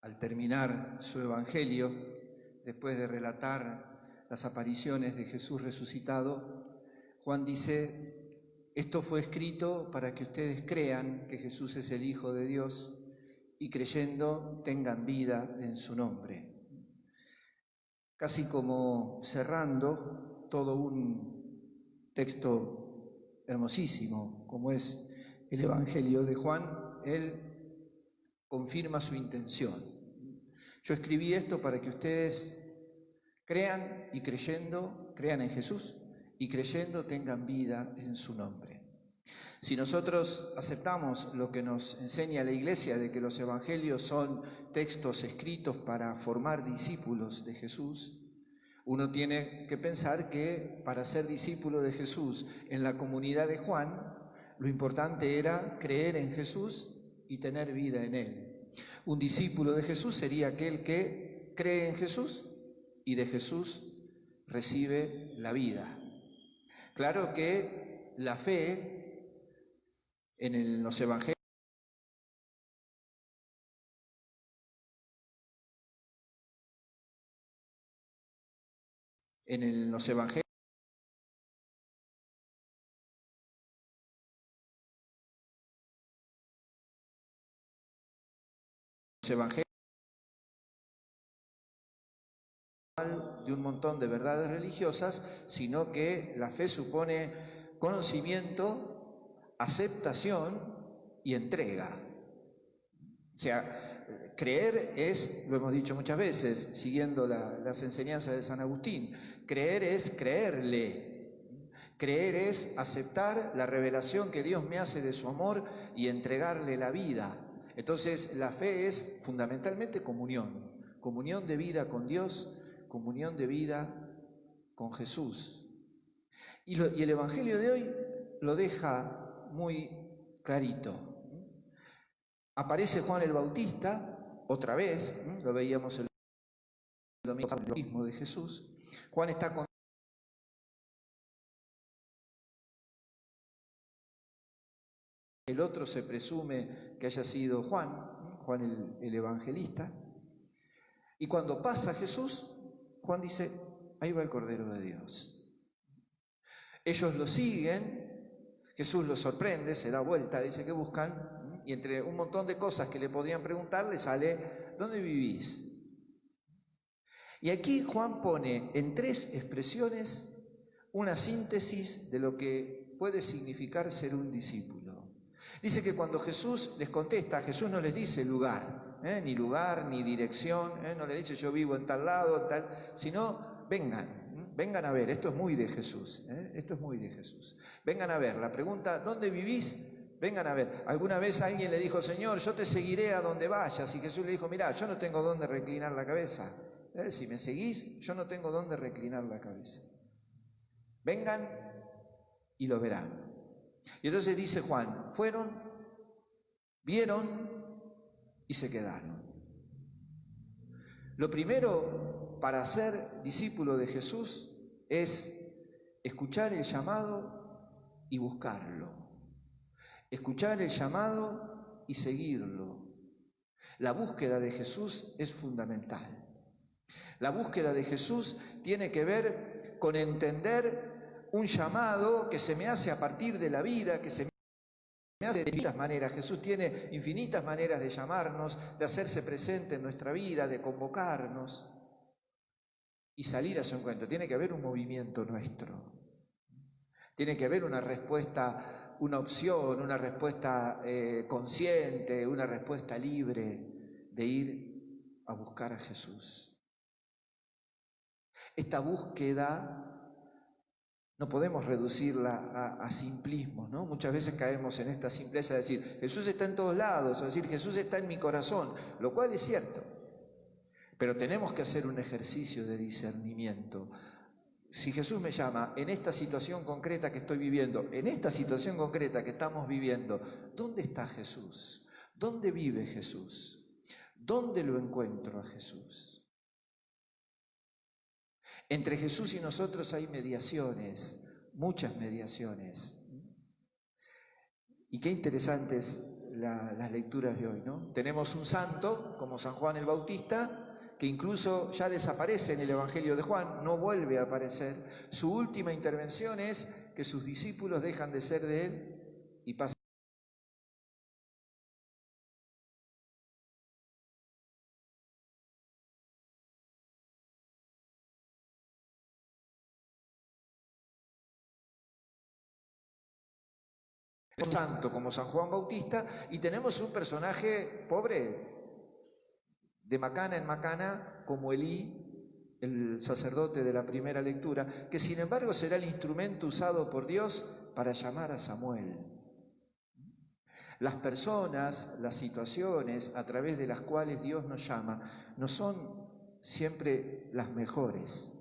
al terminar su evangelio, después de relatar las apariciones de Jesús resucitado, Juan dice: esto fue escrito para que ustedes crean que Jesús es el Hijo de Dios y creyendo tengan vida en su nombre. Casi como cerrando todo un texto hermosísimo, como es el Evangelio de Juan, él confirma su intención. Yo escribí esto para que ustedes crean y creyendo, crean en Jesús y creyendo tengan vida en su nombre. Si nosotros aceptamos lo que nos enseña la Iglesia de que los evangelios son textos escritos para formar discípulos de Jesús, uno tiene que pensar que para ser discípulo de Jesús en la comunidad de Juan, lo importante era creer en Jesús y tener vida en Él. Un discípulo de Jesús sería aquel que cree en Jesús y de Jesús recibe la vida. Claro que la fe en los evangelios de un montón de verdades religiosas, sino que la fe supone conocimiento, aceptación y entrega. O sea, creer es, lo hemos dicho muchas veces, siguiendo las enseñanzas de San Agustín, creer es creerle, creer es aceptar la revelación que Dios me hace de su amor y entregarle la vida. Entonces la fe es fundamentalmente comunión, comunión de vida con Dios, comunión de vida con Jesús. Y el Evangelio de hoy lo deja muy clarito. Aparece Juan el Bautista, otra vez, lo veíamos el domingo del bautismo de Jesús. Juan está con el otro, se presume que haya sido Juan el evangelista. Y cuando pasa Jesús, Juan dice: ahí va el Cordero de Dios. Ellos lo siguen, Jesús los sorprende, se da vuelta, dice que buscan, y entre un montón de cosas que le podían preguntar, le sale: ¿dónde vivís? Y aquí Juan pone en 3 expresiones una síntesis de lo que puede significar ser un discípulo. Dice que cuando Jesús les contesta, Jesús no les dice lugar, ni dirección, no les dice yo vivo en tal lado, tal, sino vengan a ver, esto es muy de Jesús, esto es muy de Jesús. Vengan a ver, la pregunta, ¿dónde vivís? Vengan a ver. Alguna vez alguien le dijo: Señor, yo te seguiré a donde vayas, y Jesús le dijo: mirá, yo no tengo dónde reclinar la cabeza, si me seguís, yo no tengo dónde reclinar la cabeza. Vengan y lo verán. Y entonces dice Juan: fueron, vieron y se quedaron. Lo primero para ser discípulo de Jesús es escuchar el llamado y buscarlo. Escuchar el llamado y seguirlo. La búsqueda de Jesús es fundamental. La búsqueda de Jesús tiene que ver con entender un llamado que se me hace a partir de la vida, que se me hace de infinitas maneras. Jesús tiene infinitas maneras de llamarnos, de hacerse presente en nuestra vida, de convocarnos y salir a su encuentro. Tiene que haber un movimiento nuestro. Tiene que haber una respuesta, una opción, una respuesta consciente, una respuesta libre de ir a buscar a Jesús. Esta búsqueda no podemos reducirla a simplismos, ¿no? Muchas veces caemos en esta simpleza de decir: Jesús está en todos lados, o decir: Jesús está en mi corazón, lo cual es cierto. Pero tenemos que hacer un ejercicio de discernimiento. Si Jesús me llama en esta situación concreta que estoy viviendo, en esta situación concreta que estamos viviendo, ¿dónde está Jesús? ¿Dónde vive Jesús? ¿Dónde lo encuentro a Jesús? Entre Jesús y nosotros hay mediaciones, muchas mediaciones. Y qué interesante es las lecturas de hoy, ¿no? Tenemos un santo, como San Juan el Bautista, que incluso ya desaparece en el Evangelio de Juan, no vuelve a aparecer. Su última intervención es que sus discípulos dejan de ser de él y pasan. Santo como San Juan Bautista, y tenemos un personaje pobre de macana en macana como Elí, el sacerdote de la primera lectura, que sin embargo será el instrumento usado por Dios para llamar a Samuel. Las personas, las situaciones a través de las cuales Dios nos llama, no son siempre las mejores.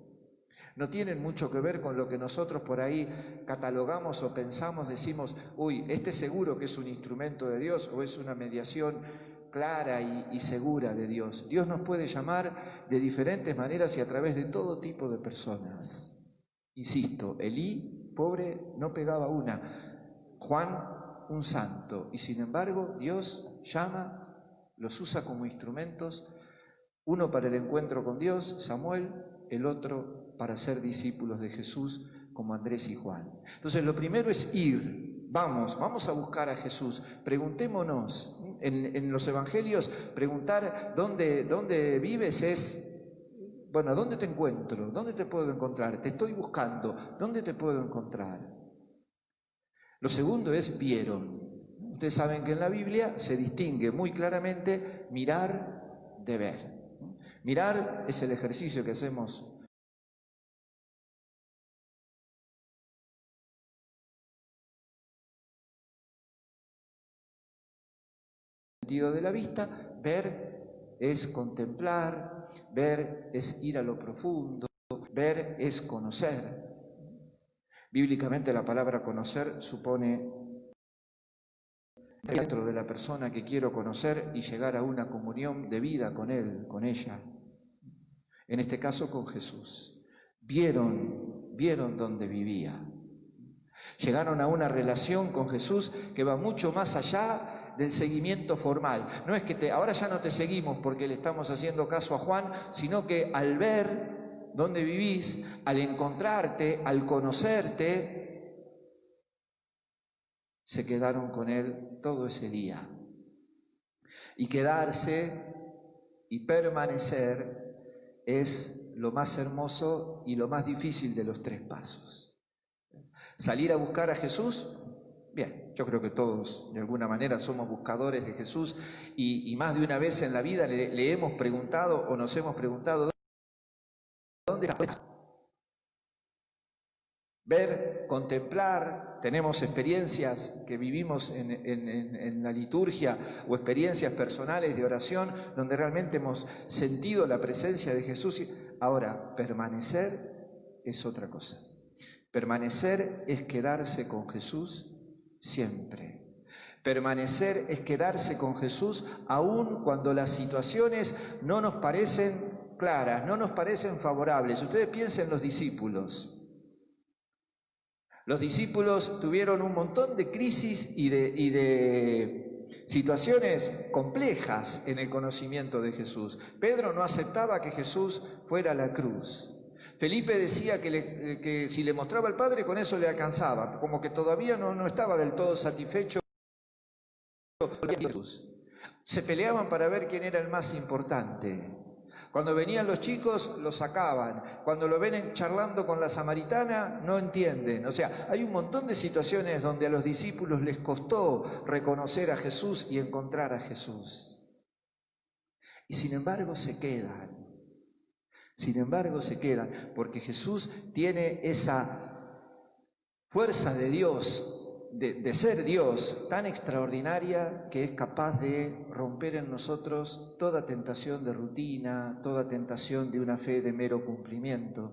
No tienen mucho que ver con lo que nosotros por ahí catalogamos o pensamos, decimos, uy, este seguro que es un instrumento de Dios o es una mediación clara y segura de Dios. Dios nos puede llamar de diferentes maneras y a través de todo tipo de personas. Insisto, Elí, pobre, no pegaba una. Juan, un santo. Y sin embargo, Dios llama, los usa como instrumentos, uno para el encuentro con Dios, Samuel, el otro para ser discípulos de Jesús como Andrés y Juan. Entonces lo primero es ir, vamos a buscar a Jesús, preguntémonos, en los evangelios preguntar dónde vives es, bueno, ¿dónde te encuentro? ¿Dónde te puedo encontrar? Te estoy buscando, ¿dónde te puedo encontrar? Lo segundo es vieron. Ustedes saben que en la Biblia se distingue muy claramente mirar de ver. Mirar es el ejercicio que hacemos de la vista, ver es contemplar, ver es ir a lo profundo, ver es conocer. Bíblicamente la palabra conocer supone dentro de la persona que quiero conocer y llegar a una comunión de vida con él, con ella. En este caso con Jesús. Vieron dónde vivía. Llegaron a una relación con Jesús que va mucho más allá del seguimiento formal. No es que ahora ya no te seguimos porque le estamos haciendo caso a Juan, sino que al ver dónde vivís, al encontrarte, al conocerte, se quedaron con él todo ese día. Y quedarse y permanecer es lo más hermoso y lo más difícil de los tres pasos. Salir a buscar a Jesús. Bien, yo creo que todos de alguna manera somos buscadores de Jesús y más de una vez en la vida le hemos preguntado o nos hemos preguntado ¿dónde estás? Ver, contemplar, tenemos experiencias que vivimos en la liturgia o experiencias personales de oración donde realmente hemos sentido la presencia de Jesús. Ahora, permanecer es otra cosa. Permanecer es quedarse con Jesús siempre. Permanecer es quedarse con Jesús aun cuando las situaciones no nos parecen claras, no nos parecen favorables. Ustedes piensen en los discípulos. Los discípulos tuvieron un montón de crisis y de situaciones complejas en el conocimiento de Jesús. Pedro no aceptaba que Jesús fuera a la cruz. Felipe decía que si le mostraba al Padre con eso le alcanzaba, como que todavía no estaba del todo satisfecho de Jesús. Se peleaban para ver quién era el más importante. Cuando venían los chicos, los sacaban. Cuando lo ven charlando con la samaritana, no entienden. O sea, hay un montón de situaciones donde a los discípulos les costó reconocer a Jesús y encontrar a Jesús. Y sin embargo se quedan. Sin embargo se quedan, porque Jesús tiene esa fuerza de Dios, de ser Dios, tan extraordinaria que es capaz de romper en nosotros toda tentación de rutina, toda tentación de una fe de mero cumplimiento.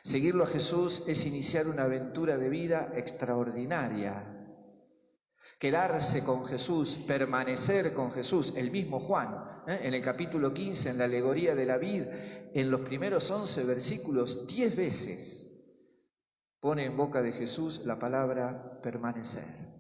Seguirlo a Jesús es iniciar una aventura de vida extraordinaria. Quedarse con Jesús, permanecer con Jesús, el mismo Juan, en el capítulo 15, en la alegoría de la vid, en los primeros 11 versículos, 10 veces pone en boca de Jesús la palabra permanecer.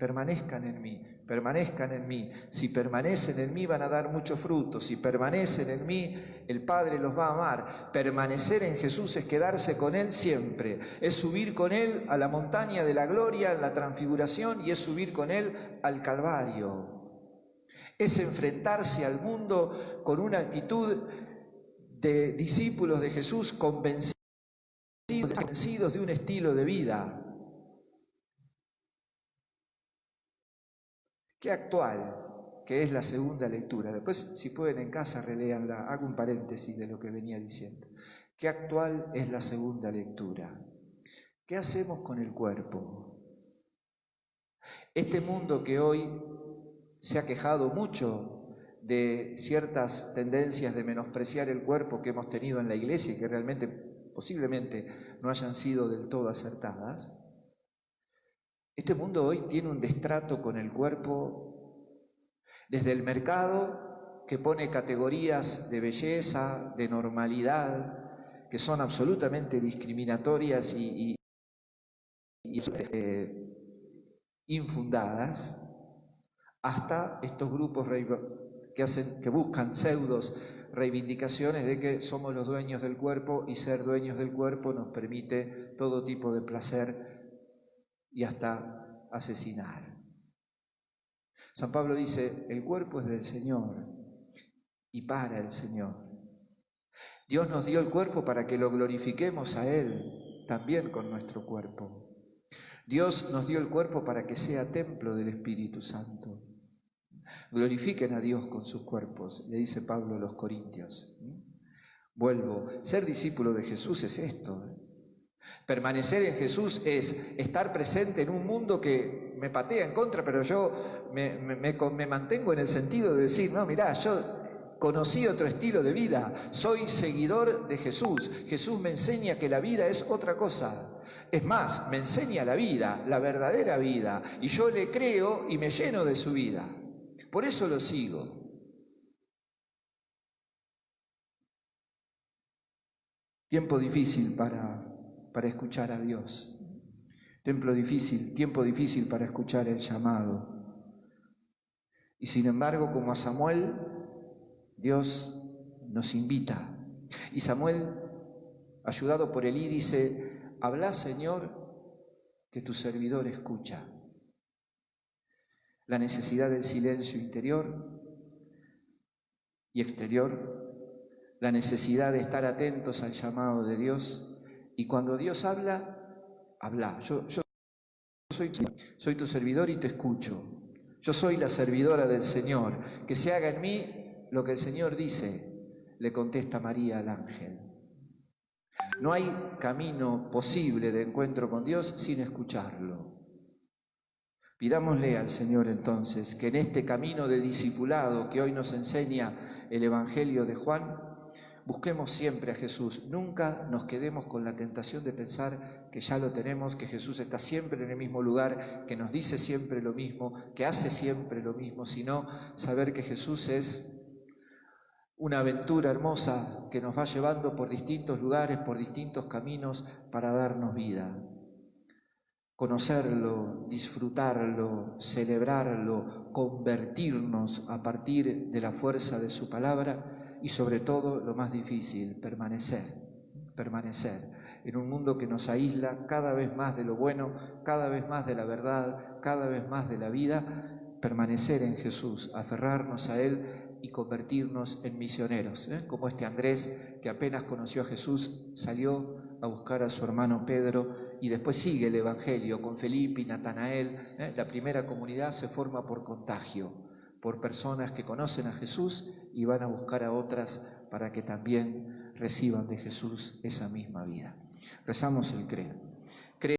permanezcan en mí, permanezcan en mí. Si permanecen en mí van a dar mucho fruto, si permanecen en mí el Padre los va a amar. Permanecer en Jesús es quedarse con Él siempre, es subir con Él a la montaña de la gloria, en la transfiguración, y es subir con Él al Calvario. Es enfrentarse al mundo con una actitud de discípulos de Jesús convencidos de un estilo de vida. Qué actual, que es la segunda lectura. Después, si pueden en casa, releanla. Hago un paréntesis de lo que venía diciendo. Qué actual es la segunda lectura. ¿Qué hacemos con el cuerpo? Este mundo que hoy se ha quejado mucho de ciertas tendencias de menospreciar el cuerpo que hemos tenido en la Iglesia y que realmente, posiblemente, no hayan sido del todo acertadas. Este mundo hoy tiene un destrato con el cuerpo desde el mercado, que pone categorías de belleza, de normalidad, que son absolutamente discriminatorias y infundadas, hasta estos grupos que buscan pseudos reivindicaciones de que somos los dueños del cuerpo y ser dueños del cuerpo nos permite todo tipo de placer y hasta asesinar. San Pablo dice, el cuerpo es del Señor y para el Señor. Dios nos dio el cuerpo para que lo glorifiquemos a Él, también con nuestro cuerpo. Dios nos dio el cuerpo para que sea templo del Espíritu Santo. Glorifiquen a Dios con sus cuerpos, le dice Pablo a los Corintios. Vuelvo, ser discípulo de Jesús es esto. Permanecer en Jesús es estar presente en un mundo que me patea en contra, pero yo me mantengo en el sentido de decir, no, mirá, yo conocí otro estilo de vida, soy seguidor de Jesús. Jesús me enseña que la vida es otra cosa. Es más, me enseña la vida, la verdadera vida, y yo le creo y me lleno de su vida. Por eso lo sigo. Tiempo difícil para escuchar a Dios. Tiempo difícil para escuchar el llamado. Y sin embargo, como a Samuel, Dios nos invita. Y Samuel, ayudado por Elí, dice, habla, Señor, que tu servidor escucha. La necesidad del silencio interior y exterior, la necesidad de estar atentos al llamado de Dios, y cuando Dios habla, habla. Yo soy tu servidor y te escucho. Yo soy la servidora del Señor. Que se haga en mí lo que el Señor dice, le contesta María al ángel. No hay camino posible de encuentro con Dios sin escucharlo. Pidámosle al Señor entonces que en este camino de discipulado que hoy nos enseña el Evangelio de Juan, busquemos siempre a Jesús. Nunca nos quedemos con la tentación de pensar que ya lo tenemos, que Jesús está siempre en el mismo lugar, que nos dice siempre lo mismo, que hace siempre lo mismo, sino saber que Jesús es una aventura hermosa que nos va llevando por distintos lugares, por distintos caminos para darnos vida. Conocerlo, disfrutarlo, celebrarlo, convertirnos a partir de la fuerza de su palabra y sobre todo, lo más difícil, permanecer en un mundo que nos aísla cada vez más de lo bueno, cada vez más de la verdad, cada vez más de la vida, permanecer en Jesús, aferrarnos a Él y convertirnos en misioneros, como este Andrés que apenas conoció a Jesús, salió a buscar a su hermano Pedro y después sigue el Evangelio con Felipe y Natanael. La primera comunidad se forma por contagio, por personas que conocen a Jesús y van a buscar a otras para que también reciban de Jesús esa misma vida. Rezamos el credo.